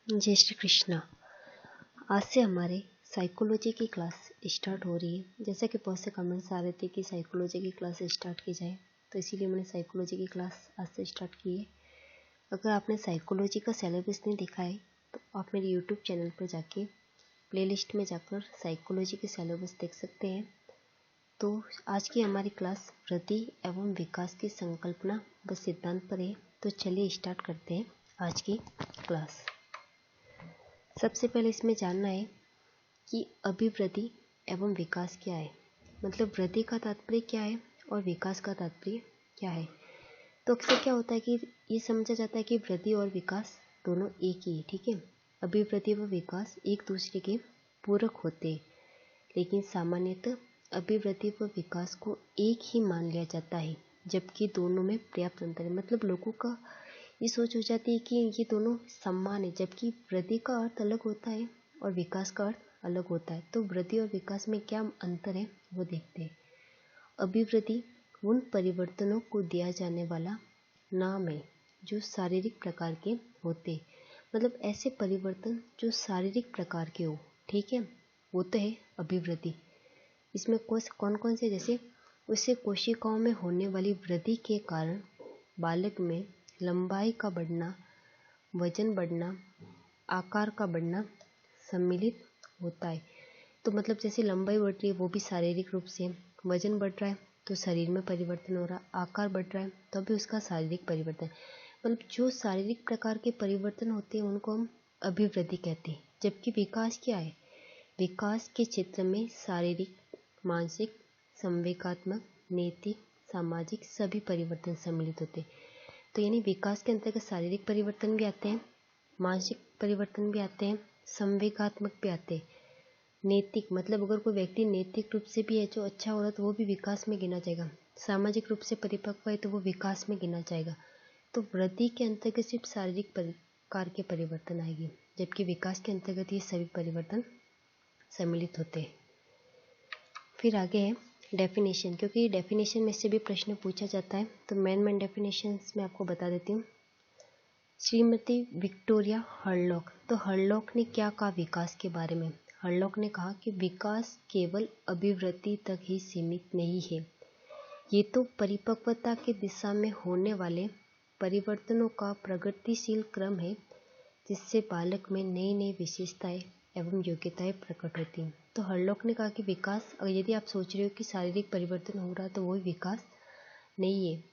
जय श्री कृष्णा। आज से हमारे साइकोलॉजी की क्लास स्टार्ट हो रही है। जैसा कि बहुत से कमेंट्स आ रहे थे कि साइकोलॉजी की क्लास स्टार्ट की जाए, तो इसीलिए मैंने साइकोलॉजी की क्लास आज से स्टार्ट की है। अगर आपने साइकोलॉजी का सिलेबस नहीं देखा है तो आप मेरे यूट्यूब चैनल पर जाके प्लेलिस्ट में जाकर साइकोलॉजी के सिलेबस देख सकते हैं। तो आज की हमारी क्लास वृद्धि एवं विकास की संकल्पना व सिद्धांत पर है। तो चलिए स्टार्ट करते हैं आज की क्लास। सबसे पहले इसमें जानना है कि अभिवृद्धि एवं विकास क्या है, मतलब वृद्धि का तात्पर्य क्या है और विकास का तात्पर्य क्या है। तो अक्सर क्या होता है कि ये समझा जाता है कि वृद्धि और विकास दोनों एक ही है, ठीक है। अभिवृद्धि व विकास एक दूसरे के पूरक होते हैं, लेकिन सामान्यतः अभिवृद्धि व विकास को एक ही मान लिया जाता है, जबकि दोनों में पर्याप्त अंतर है। मतलब लोगों का ये सोच हो जाती है कि ये दोनों समान है, जबकि वृद्धि का अर्थ अलग होता है और विकास का अर्थ अलग होता है। तो वृद्धि और विकास में क्या अंतर है वो देखते हैं। अभिवृद्धि उन परिवर्तनों को दिया जाने वाला नाम है जो शारीरिक प्रकार के होते हैं। मतलब ऐसे परिवर्तन जो शारीरिक प्रकार के हो, ठीक है, वो तो है अभिवृद्धि। इसमें कौन कौन से, जैसे उससे कोशिकाओं में होने वाली वृद्धि के कारण बालक में लंबाई का बढ़ना, वजन बढ़ना, आकार का बढ़ना सम्मिलित होता है। तो मतलब जैसे लंबाई बढ़ रही है वो भी शारीरिक रूप से, वजन बढ़ रहा है तो शरीर में परिवर्तन हो रहा है, आकार बढ़ रहा है तो भी उसका शारीरिक परिवर्तन। मतलब जो शारीरिक प्रकार के परिवर्तन होते हैं उनको हम अभिवृद्धि कहते हैं। जबकि विकास क्या है, विकास के क्षेत्र में शारीरिक, मानसिक, संवेगात्मक, नैतिक, सामाजिक सभी परिवर्तन सम्मिलित होते हैं। तो यानी विकास के अंतर्गत शारीरिक परिवर्तन भी आते हैं, मानसिक परिवर्तन भी आते हैं, संवेगात्मक भी आते हैं, नैतिक, मतलब अगर कोई व्यक्ति नैतिक रूप से भी है जो अच्छा हो रहा है तो वो भी विकास में गिना जाएगा, सामाजिक रूप से परिपक्व है तो वो विकास में गिना जाएगा। तो वृद्धि के अंतर्गत सिर्फ शारीरिक प्रकार के परिवर्तन आएंगे, जबकि विकास के अंतर्गत ये सभी परिवर्तन सम्मिलित होते हैं। फिर आगे है डेफिनेशन, क्योंकि डेफिनेशन में से भी प्रश्न पूछा जाता है, तो मेन डेफिनेशंस में आपको बता देती हूँ। श्रीमती विक्टोरिया हर्लॉक, तो हर्लॉक ने क्या कहा विकास के बारे में। हर्लॉक ने कहा कि विकास केवल अभिवृद्धि तक ही सीमित नहीं है, ये तो परिपक्वता की दिशा में होने वाले परिवर्तनों का प्रगतिशील क्रम है, जिससे बालक में नई नई विशेषताएं एवं योग्यताएं प्रकट होती हैं। तो हर्लॉक ने कहा कि विकास, और यदि आप सोच रहे हो कि शारीरिक परिवर्तन हो रहा है तो वही विकास नहीं है,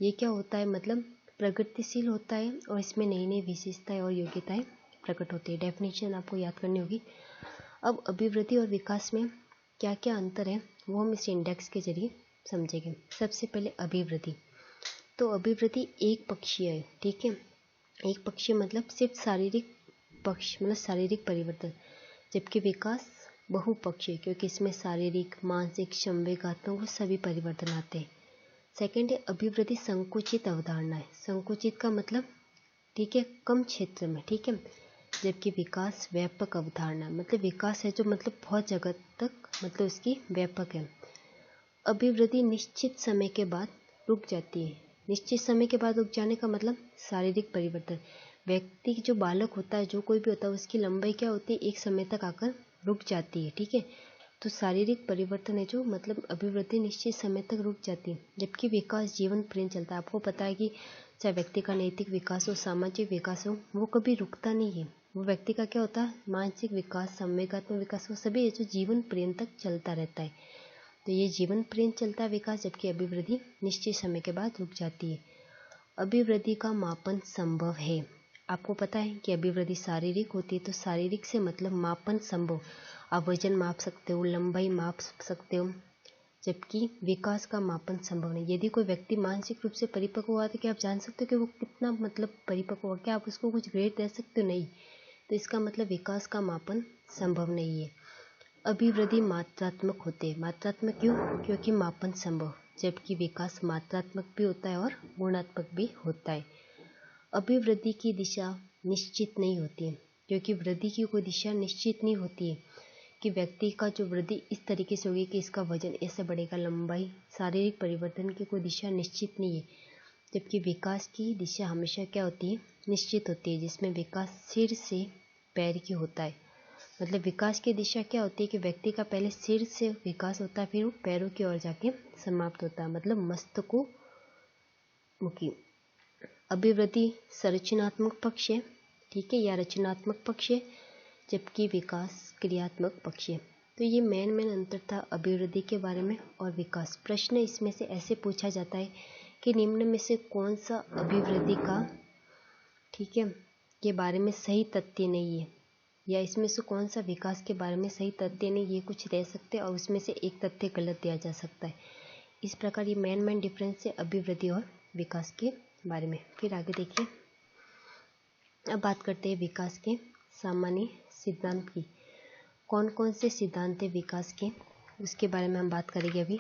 ये क्या होता है, मतलब प्रगतिशील होता है और इसमें नई नई विशेषताएं और योग्यताएं प्रकट होती है। डेफिनेशन आपको याद करनी होगी। अब अभिवृद्धि और विकास में क्या क्या अंतर है वो हम इस इंडेक्स के जरिए समझेंगे। सबसे पहले अभिवृद्धि, तो अभिवृद्धि एक पक्षीय है, ठीक है। एक पक्षीय मतलब सिर्फ शारीरिक पक्ष, मतलब शारीरिक परिवर्तन, जबकि विकास बहुपक्षीय, क्योंकि इसमें शारीरिक, मानसिक, संवेगात्मक सभी परिवर्तन आते हैं। सेकेंड है अभिवृद्धि संकुचित अवधारणा है। संकुचित का मतलब, ठीक है, कम क्षेत्र में, ठीक है, जबकि विकास व्यापक अवधारणा, मतलब विकास है जो मतलब बहुत जगह तक, मतलब उसकी व्यापक है। अभिवृद्धि निश्चित समय के बाद रुक जाती है। निश्चित समय के बाद रुक जाने का मतलब शारीरिक परिवर्तन, व्यक्ति जो बालक होता है, जो कोई भी होता है, उसकी लंबाई क्या होती है, एक समय तक आकर रुक जाती है, ठीक है। तो शारीरिक परिवर्तन है जो मतलब अभिवृद्धि निश्चित समय तक रुक जाती है, जबकि विकास जीवन पर्यंत चलता है। आपको पता है कि चाहे व्यक्ति का नैतिक विकास हो, सामाजिक विकास हो, वो कभी रुकता नहीं है। वो व्यक्ति का क्या होता है, मानसिक विकास, संवेगात्मक विकास, वो सभी जो जीवन पर्यंत तक चलता रहता है। तो ये जीवन पर्यंत चलता है विकास, जबकि अभिवृद्धि निश्चित समय के बाद रुक जाती है। अभिवृद्धि का मापन संभव है। आपको पता है कि अभिवृद्धि शारीरिक होती है, तो शारीरिक से मतलब मापन संभव, आप वजन माप सकते हो, लंबाई माप सकते हो, जबकि विकास का मापन संभव नहीं। यदि कोई व्यक्ति मानसिक रूप से परिपक्व हुआ तो क्या आप जान सकते हो कि वो कितना मतलब परिपक्व हुआ, क्या आप उसको कुछ ग्रेड दे सकते हो, नहीं। तो इसका मतलब विकास का मापन संभव नहीं है। अभिवृद्धि मात्रात्मक होते हैं। मात्रात्मक क्यों, क्योंकि मापन संभव, जबकि विकास मात्रात्मक भी होता है और गुणात्मक भी होता है। अभिवृद्धि की दिशा निश्चित नहीं होती है, क्योंकि वृद्धि की कोई दिशा निश्चित नहीं होती है कि व्यक्ति का जो वृद्धि इस तरीके से होगी कि इसका वजन ऐसे बढ़ेगा, लंबाई, शारीरिक परिवर्तन की कोई दिशा निश्चित नहीं है। जबकि विकास की दिशा हमेशा क्या होती है, निश्चित होती है, जिसमें विकास सिर से पैर की होता है। मतलब विकास की दिशा क्या होती है कि व्यक्ति का पहले सिर से विकास होता है, फिर वो पैरों की ओर जाके समाप्त होता है, मतलब मस्तकोन्मुखी। अभिवृद्धि संरचनात्मक पक्ष है, ठीक है, या रचनात्मक पक्ष है, जबकि विकास क्रियात्मक पक्ष है। तो ये मेन अंतर था अभिवृद्धि के बारे में और विकास। प्रश्न इसमें से ऐसे पूछा जाता है कि निम्न में से कौन सा अभिवृद्धि का, ठीक है, के बारे में सही तथ्य नहीं है, या इसमें से कौन सा विकास के बारे में सही तथ्य नहीं, ये कुछ रह सकते हैं और उसमें से एक तथ्य गलत दिया जा सकता है। इस प्रकार ये मेन डिफरेंस है अभिवृद्धि और विकास के बारे में। फिर आगे देखिए, अब बात करते हैं विकास के सामान्य सिद्धांत की। कौन कौन से सिद्धांत है विकास के, उसके बारे में हम बात करेंगे अभी।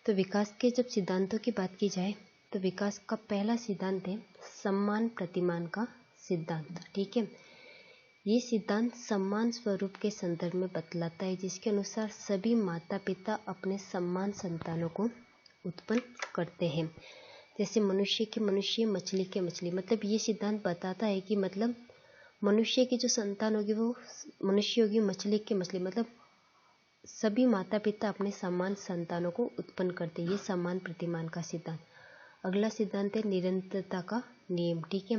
तो विकास के जब सिद्धांतों की बात की जाए तो विकास का पहला सिद्धांत है सम्मान प्रतिमान का सिद्धांत, ठीक है। ये सिद्धांत सम्मान स्वरूप के संदर्भ में बतलाता है, जिसके अनुसार सभी माता पिता अपने सम्मान संतानों को उत्पन्न करते हैं। जैसे मनुष्य के मनुष्य, मछली के मछली। मतलब ये सिद्धांत बताता है कि मतलब मनुष्य की जो संतान होगी वो मनुष्य होगी, मछली के मछली। मतलब सभी माता पिता अपने समान संतानों को उत्पन्न करते हैं। ये सम्मान प्रतिमान का सिद्धांत। अगला सिद्धांत है निरंतरता का नियम, ठीक है।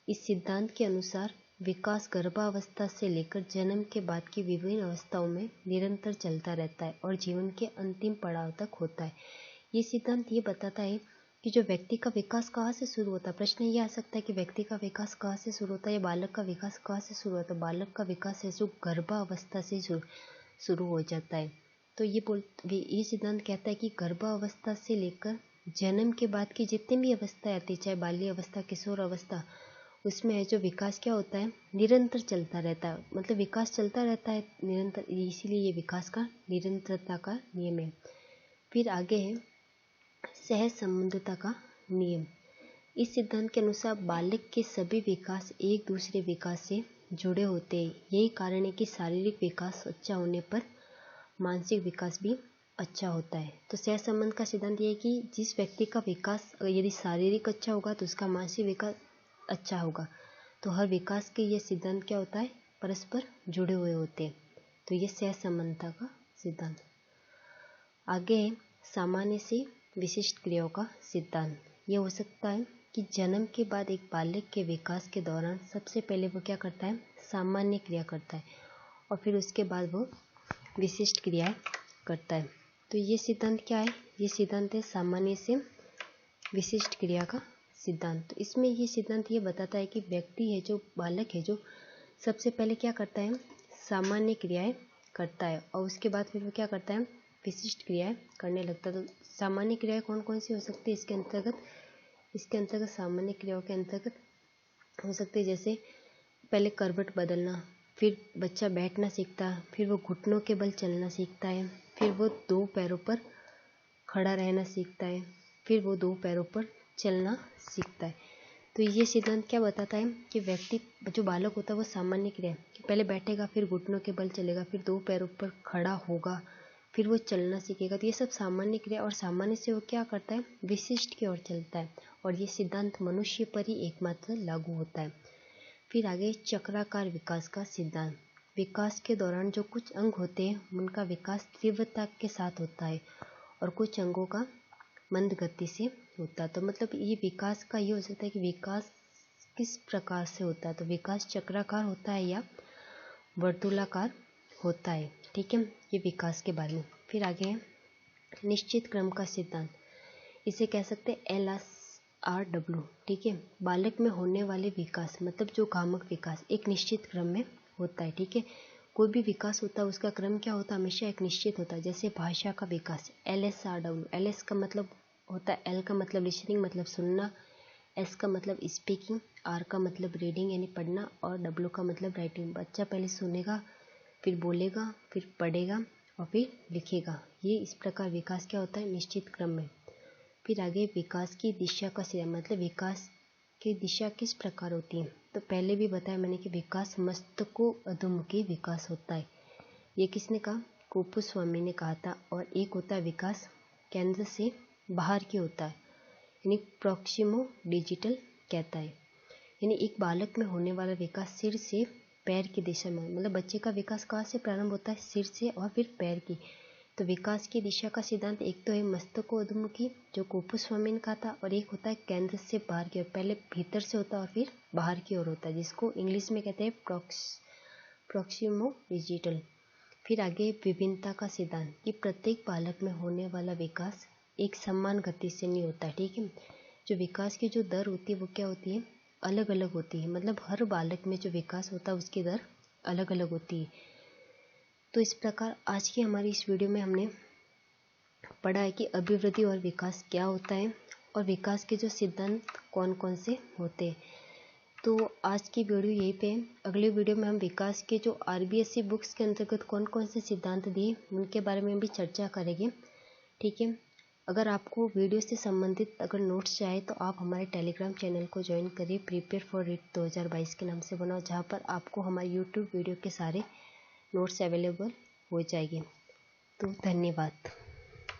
इस सिद्धांत के अनुसार विकास गर्भावस्था से लेकर जन्म के बाद की विभिन्न अवस्थाओं में निरंतर चलता रहता है और जीवन के अंतिम पड़ाव तक होता है। ये सिद्धांत ये बताता है कि जो व्यक्ति का विकास कहाँ से शुरू होता है। प्रश्न ये आ सकता है कि व्यक्ति का विकास कहाँ से शुरू होता है, या बालक का विकास कहाँ से शुरू होता है। बालक का विकास है जो गर्भावस्था से शुरू हो जाता है। तो ये सिद्धांत कहता है कि गर्भावस्था से लेकर जन्म के बाद की जितनी भी अवस्थाएं आती, चाहे बाल्य अवस्था, किशोर अवस्था, उसमें है जो विकास क्या होता है, निरंतर चलता रहता है। मतलब विकास चलता रहता है निरंतर, इसीलिए ये विकास का निरंतरता का नियम है। फिर आगे है सह संबंधता का नियम। इस सिद्धांत के अनुसार बालक के सभी विकास एक दूसरे विकास से जुड़े होते हैं। यही कारण है कि शारीरिक विकास अच्छा होने पर मानसिक विकास भी अच्छा होता है। तो सह संबंध का सिद्धांत ये है कि जिस व्यक्ति का विकास यदि शारीरिक अच्छा होगा तो उसका मानसिक विकास अच्छा होगा। तो हर विकास के ये सिद्धांत क्या होता है, परस्पर जुड़े हुए होते हैं। तो ये सह संबंधता का सिद्धांत। आगे है सामान्य से विशिष्ट क्रियाओं का सिद्धांत। ये हो सकता है कि जन्म के बाद एक बालक के विकास के दौरान सबसे पहले वो क्या करता है, सामान्य क्रिया करता है, और फिर उसके बाद वो विशिष्ट क्रियाएं करता है। तो ये सिद्धांत क्या है, ये सिद्धांत है सामान्य से विशिष्ट क्रिया का सिद्धांत। तो इसमें ये सिद्धांत ये बताता है कि व्यक्ति है जो बालक है जो सबसे पहले क्या करता है, सामान्य क्रियाएं करता है, और उसके बाद फिर वो क्या करता है, विशिष्ट क्रियाएं करने लगता है। तो सामान्य क्रियाएं कौन कौन सी हो सकती है इसके अंतर्गत सामान्य क्रियाओं के अंतर्गत हो सकती है, जैसे पहले करवट बदलना, फिर बच्चा बैठना सीखता है, फिर वो घुटनों के बल चलना सीखता है, फिर वो 2 पैरों पर खड़ा रहना सीखता है, फिर वो 2 पैरों पर चलना सीखता है। तो ये सिद्धांत क्या बताता है कि व्यक्ति जो बालक होता है वो सामान्य क्रिया कि पहले बैठेगा, फिर घुटनों के बल चलेगा, फिर 2 पैरों पर खड़ा होगा, फिर वो चलना सीखेगा। तो ये सब सामान्य क्रिया, और सामान्य से वो क्या करता है, विशिष्ट की ओर चलता है। और ये सिद्धांत मनुष्य पर ही एकमात्र लागू होता है। फिर आगे चक्राकार विकास का सिद्धांत। विकास के दौरान जो कुछ अंग होते हैं उनका विकास तीव्रता के साथ होता है और कुछ अंगों का मंद गति से होता है। तो मतलब ये विकास का ये हो सकता है कि विकास किस प्रकार से होता है। तो विकास चक्राकार होता है या वर्तुलाकार होता है, ठीक है, ये विकास के बारे में। फिर आगे है निश्चित क्रम का सिद्धांत। इसे कह सकते हैं LSRW, ठीक है। बालक में होने वाले विकास मतलब जो कामक विकास एक निश्चित क्रम में होता है, ठीक है। कोई भी विकास होता है उसका क्रम क्या होता है, हमेशा एक निश्चित होता है। जैसे भाषा का विकास LSRW, LS का मतलब होता है, L का मतलब लिसनिंग मतलब सुनना, S का मतलब स्पीकिंग, R का मतलब रीडिंग यानी पढ़ना, और W का मतलब राइटिंग। बच्चा पहले सुनेगा, फिर बोलेगा, फिर पढ़ेगा और फिर लिखेगा। ये इस प्रकार विकास क्या होता है, निश्चित क्रम में। फिर आगे विकास की दिशा का सिद्धांत, मतलब विकास की दिशा किस प्रकार होती है। तो पहले भी बताया मैंने कि विकास मस्तको अधोमुखी विकास होता है। ये किसने कहा, कुपुस्वामी ने कहा था। और एक होता है विकास केंद्र से बाहर की होता है, यानी प्रॉक्सिमो डिजिटल कहता है। यानी एक बालक में होने वाला विकास सिर से पैर की दिशा में, मतलब बच्चे का विकास कहाँ से प्रारंभ होता है, सिर से और फिर पैर की। तो विकास की दिशा का सिद्धांत एक तो है मस्तकोन्मुखी जो कोपुस्वामी ने कहा था, और एक होता है केंद्र से बाहर की ओर, पहले भीतर से होता है और फिर बाहर की ओर होता है, जिसको इंग्लिश में कहते हैं प्रॉक्सिमो डिजिटल। फिर आगे विभिन्नता का सिद्धांत कि प्रत्येक बालक में होने वाला विकास एक समान गति से नहीं होता, ठीक है। जो विकास की जो दर होती है वो क्या होती है, अलग अलग होती है, मतलब हर बालक में जो विकास होता है उसकी दर अलग अलग होती है। तो इस प्रकार आज की हमारी इस वीडियो में हमने पढ़ा है कि अभिवृद्धि और विकास क्या होता है और विकास के जो सिद्धांत कौन कौन से होते हैं। तो आज की वीडियो यहीं पे है। अगली वीडियो में हम विकास के जो आरबीएससी बुक्स के अंतर्गत कौन कौन से सिद्धांत दिए उनके बारे में भी चर्चा करेंगे, ठीक है। अगर आपको वीडियो से संबंधित अगर नोट्स चाहिए तो आप हमारे टेलीग्राम चैनल को ज्वाइन करिए, प्रिपेयर फॉर इट 2022 के नाम से बनाओ, जहाँ पर आपको हमारे यूट्यूब वीडियो के सारे नोट्स अवेलेबल हो जाएंगे। तो धन्यवाद।